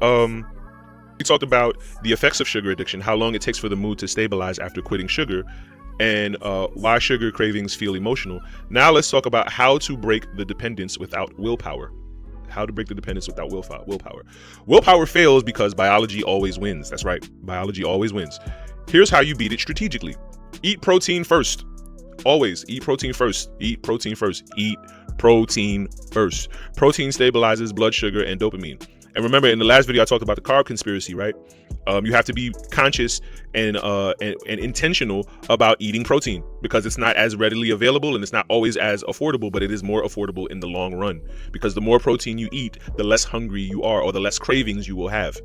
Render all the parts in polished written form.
We talked about the effects of sugar addiction, how long it takes for the mood to stabilize after quitting sugar, and why sugar cravings feel emotional. Now let's talk about how to break the dependence without willpower. How to break the dependence without willpower. Willpower fails because biology always wins. That's right. Biology always wins. Here's how you beat it strategically. Eat protein first. Always eat protein first. Eat protein first. Eat protein first. Protein stabilizes blood sugar and dopamine. And remember, in the last video, I talked about the carb conspiracy, right? You have to be conscious and intentional about eating protein because it's not as readily available and it's not always as affordable, but it is more affordable in the long run because the more protein you eat, the less hungry you are or the less cravings you will have.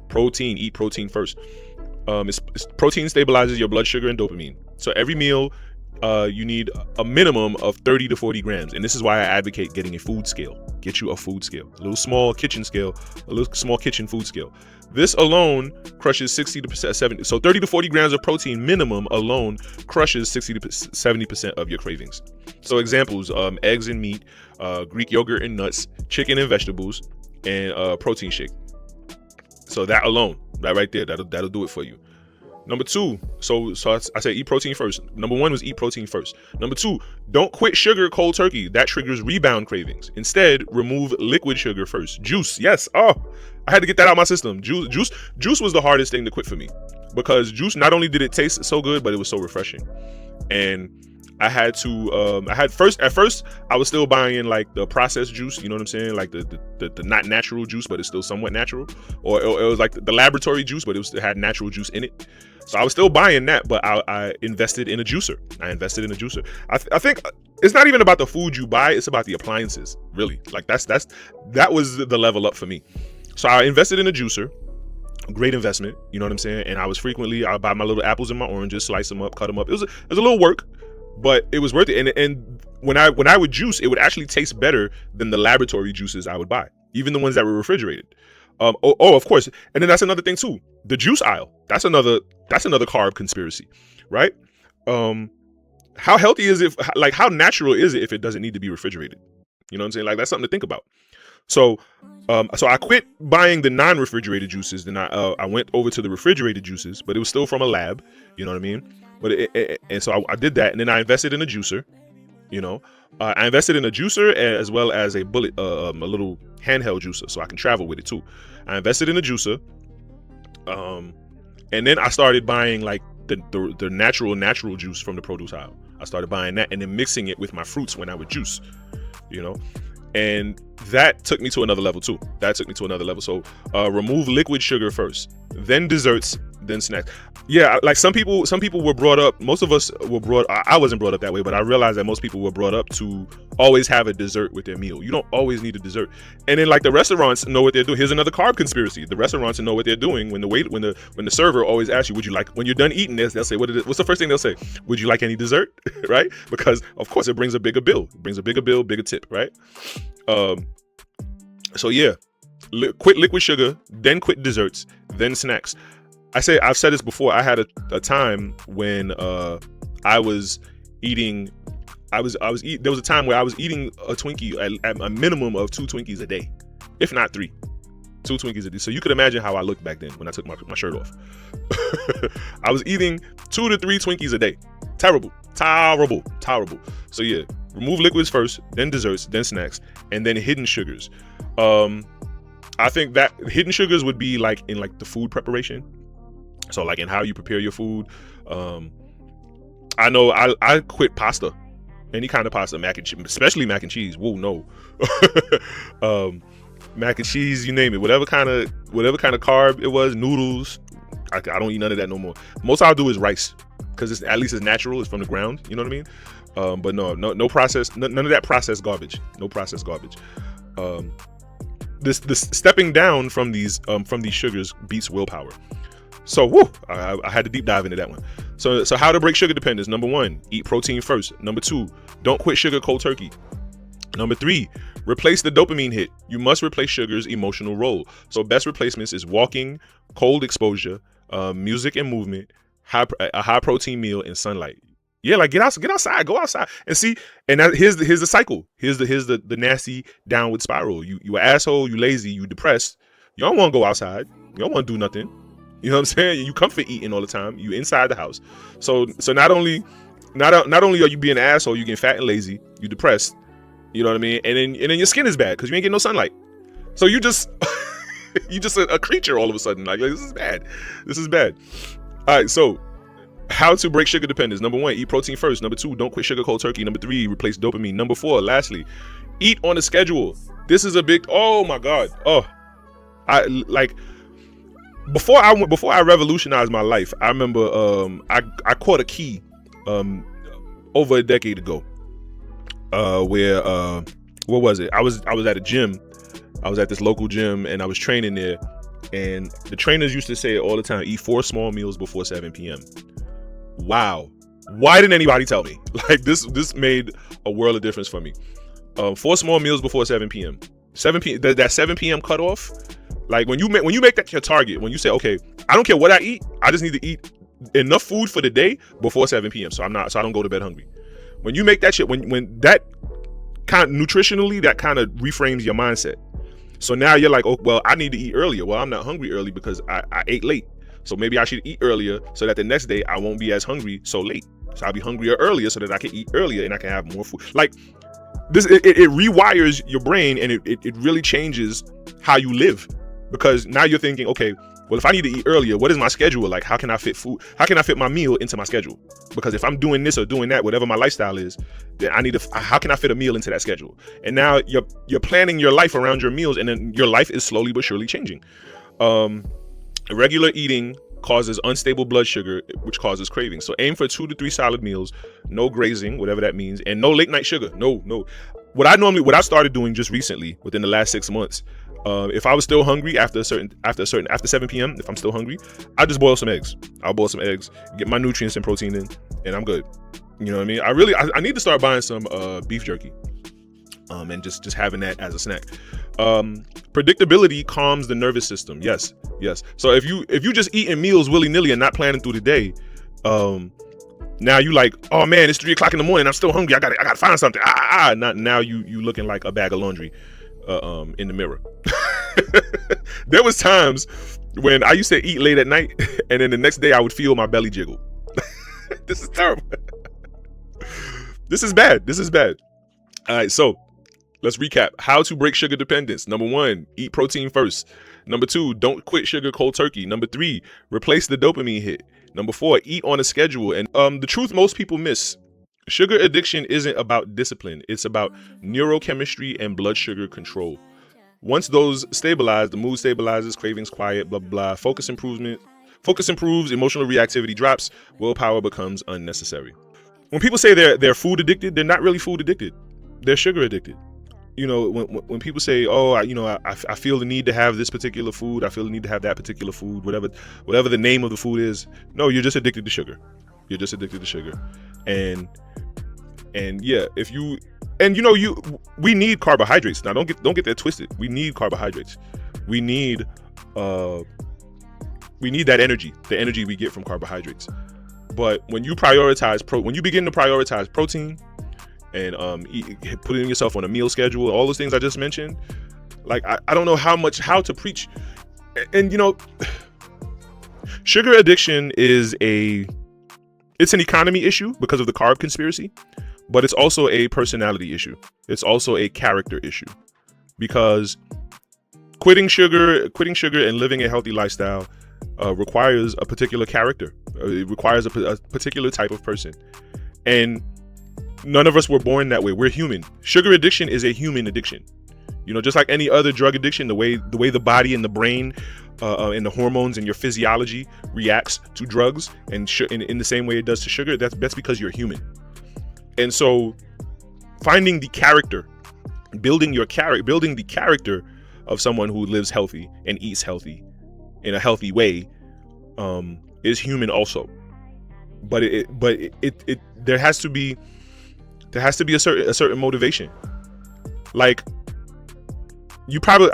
Protein, eat protein first. Protein stabilizes your blood sugar and dopamine. So every meal, you need a minimum of 30 to 40 grams. And this is why I advocate getting a food scale. Get you a food scale, a little small kitchen scale, a little small kitchen food scale. This alone crushes 60 to 70. So 30 to 40 grams of protein minimum alone crushes 60 to 70% of your cravings. So examples, eggs and meat, Greek yogurt and nuts, chicken and vegetables, and protein shake. So that alone, that right there, that'll do it for you. Number two, so I said eat protein first. Number one was eat protein first. Number two, don't quit sugar cold turkey. That triggers rebound cravings. Instead, remove liquid sugar first. Juice, yes. Oh, I had to get that out of my system. Juice was the hardest thing to quit for me because juice, not only did it taste so good, but it was so refreshing. And I had to, at first, I was still buying like the processed juice, you know what I'm saying? Like the not natural juice, but it's still somewhat natural. Or it was like the laboratory juice, but it had natural juice in it. So I was still buying that, but I invested in a juicer. I think it's not even about the food you buy, it's about the appliances, really. Like that was the level up for me. So I invested in a juicer. Great investment, you know what I'm saying? And I buy my little apples and my oranges, slice them up, cut them up. It was a little work, but it was worth it. And when I would juice, it would actually taste better than the laboratory juices I would buy, even the ones that were refrigerated. Of course. And then that's another thing too. The juice aisle. That's another carb conspiracy, right? How healthy is it? Like, how natural is it if it doesn't need to be refrigerated? You know what I'm saying? Like, that's something to think about. So I quit buying the non-refrigerated juices. Then I went over to the refrigerated juices, but it was still from a lab. You know what I mean? But and so I did that, and then I invested in a juicer. You know, I invested in a juicer as well as a little handheld juicer, so I can travel with it too. I invested in a juicer, and then I started buying like the natural juice from the produce aisle. I started buying that and then mixing it with my fruits when I would juice, you know, and that took me to another level too. So remove liquid sugar first, then desserts, then snacks. Yeah, like some people were brought up, most of us were I wasn't brought up that way, but I realized that most people were brought up to always have a dessert with their meal. You don't always need a dessert. And then like the restaurants know what they're doing. Here's another carb conspiracy. The restaurants know what they're doing when the server always asks you, would you like, when you're done eating this, they'll say, what's the first thing they'll say? Would you like any dessert? Right? Because of course it brings a bigger bill. Bigger tip, right? So yeah, quit liquid sugar, then quit desserts, then snacks. I've said this before. I had a time when I was eating. There was a time where I was eating a Twinkie at a minimum of 2 Twinkies a day, if not 3. 2 Twinkies a day. So you could imagine how I looked back then when I took my shirt off. I was eating 2 to 3 Twinkies a day. Terrible. So yeah, remove liquids first, then desserts, then snacks, and then hidden sugars. I think that hidden sugars would be like in like the food preparation. So like in how you prepare your food. I know I quit pasta, any kind of pasta, mac and cheese, especially mac and cheese. Whoa, no. Mac and cheese, you name it, whatever kind of carb it was, noodles. I don't eat none of that no more. Most I'll do is rice because at least it's natural. It's from the ground. You know what I mean? But no process, none of that processed garbage. No processed garbage. This stepping down from these sugars beats willpower. So I had to deep dive into that one. So how to break sugar dependence. Number 1, eat protein first. Number 2, don't quit sugar cold turkey. Number 3, replace the dopamine hit. You must replace sugar's emotional role. So best replacements is walking, cold exposure, music and movement, a high protein meal, and sunlight. Yeah, like get outside, go outside and see. And here's the cycle. Here's the nasty downward spiral. You an asshole, you lazy, you depressed. You don't want to go outside. You don't want to do nothing. You know what I'm saying? You comfort eating all the time. You inside the house. So not only are you being an asshole, you getting fat and lazy, you depressed. You know what I mean? And then your skin is bad because you ain't getting no sunlight. So you just you just a creature all of a sudden. Like, this is bad. This is bad. All right, so how to break sugar dependence. Number 1, eat protein first. Number 2, don't quit sugar cold turkey. Number 3, replace dopamine. Number 4, lastly, eat on a schedule. This is a big, oh my God. Oh, I like, before I revolutionized my life, I remember I caught a key over a decade ago where what was it? I was at a gym. I was at this local gym and I was training there, and the trainers used to say all the time, eat 4 small meals before 7 p.m. Wow. Why didn't anybody tell me? Like, this made a world of difference for me. 4 small meals before 7 p.m. 7 p.m. That 7 p.m. cutoff. Like, when you make that your target, when you say, okay, I don't care what I eat, I just need to eat enough food for the day before 7 p.m. So I don't go to bed hungry. When you make that shit, when that kind of nutritionally, that kind of reframes your mindset. So now you're like, oh, well, I need to eat earlier. Well, I'm not hungry early because I ate late. So maybe I should eat earlier so that the next day I won't be as hungry so late. So I'll be hungrier earlier so that I can eat earlier and I can have more food. Like, this, it rewires your brain, and it really changes how you live, because now you're thinking, okay, well, if I need to eat earlier, what is my schedule like? How can I fit food? How can I fit my meal into my schedule? Because if I'm doing this or doing that, whatever my lifestyle is, then how can I fit a meal into that schedule? And now you're planning your life around your meals, and then your life is slowly but surely changing. Irregular eating causes unstable blood sugar, which causes cravings. So aim for 2 to 3 solid meals, no grazing, whatever that means, and no late night sugar. No. What I started doing just recently, within the last 6 months, if I was still hungry after 7 p.m., if I'm still hungry, I just boil some eggs. I'll boil some eggs, get my nutrients and protein in, and I'm good. You know what I mean? I need to start buying some beef jerky, and just having that as a snack. Predictability calms the nervous system. Yes. So if you just eating meals willy-nilly and not planning through the day, now you like, oh man, it's 3 o'clock in the morning, I'm still hungry, I gotta find something. Now you looking like a bag of laundry in the mirror. There was times when I used to eat late at night, and then the next day I would feel my belly jiggle. This is terrible. This is bad. All right, so let's recap. How to break sugar dependence. Number 1, eat protein first. Number 2, don't quit sugar cold turkey. Number 3, replace the dopamine hit. Number 4, eat on a schedule. And the truth most people miss, sugar addiction isn't about discipline. It's about neurochemistry and blood sugar control. Once those stabilize, the mood stabilizes, cravings quiet, blah, blah, blah. Focus improves, emotional reactivity drops, willpower becomes unnecessary. When people say they're food addicted, they're not really food addicted. They're sugar addicted. You know, when people say, oh, I feel the need to have this particular food, I feel the need to have that particular food, whatever the name of the food is, no, you're just addicted to sugar. You're just addicted to sugar. And yeah, we need carbohydrates. Now, don't get that twisted. We need carbohydrates. We need that energy, the energy we get from carbohydrates. But when you begin to prioritize protein, and putting yourself on a meal schedule, all those things I just mentioned, like, I don't know how to preach. And sugar addiction it's an economy issue because of the carb conspiracy, but it's also a personality issue. It's also a character issue, because quitting sugar and living a healthy lifestyle requires a particular character. It requires a particular type of person, and none of us were born that way. We're human. Sugar addiction is a human addiction. Just like any other drug addiction, the way the body and the brain and the hormones and your physiology reacts to drugs, and in the same way it does to sugar, that's because you're human. And so finding the character, building the character of someone who lives healthy and eats healthy in a healthy way is human also. But there has to be a certain motivation. Like, you probably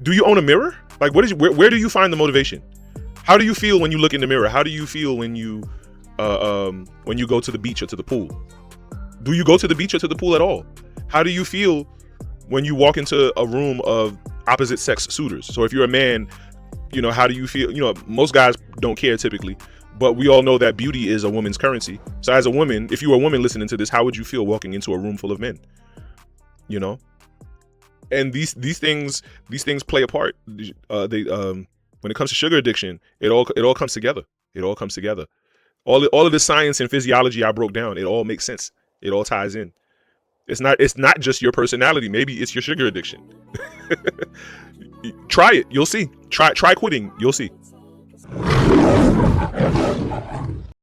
do you own a mirror? Like, where do you find the motivation? How do you feel when you look in the mirror? How do you feel when you go to the beach or to the pool? Do you go to the beach or to the pool at all? How do you feel when you walk into a room of opposite sex suitors. So if you're a man, you know, how do you feel? You know, most guys don't care typically, but we all know that beauty is a woman's currency. So as a woman, if you were a woman listening to this, how would you feel walking into a room full of men? You know, and these things play a part. When it comes to sugar addiction, it all comes together. It all comes together. All of the science and physiology I broke down, it all makes sense. It all ties in. It's not just your personality. Maybe it's your sugar addiction. Try it. You'll see. Try quitting. You'll see.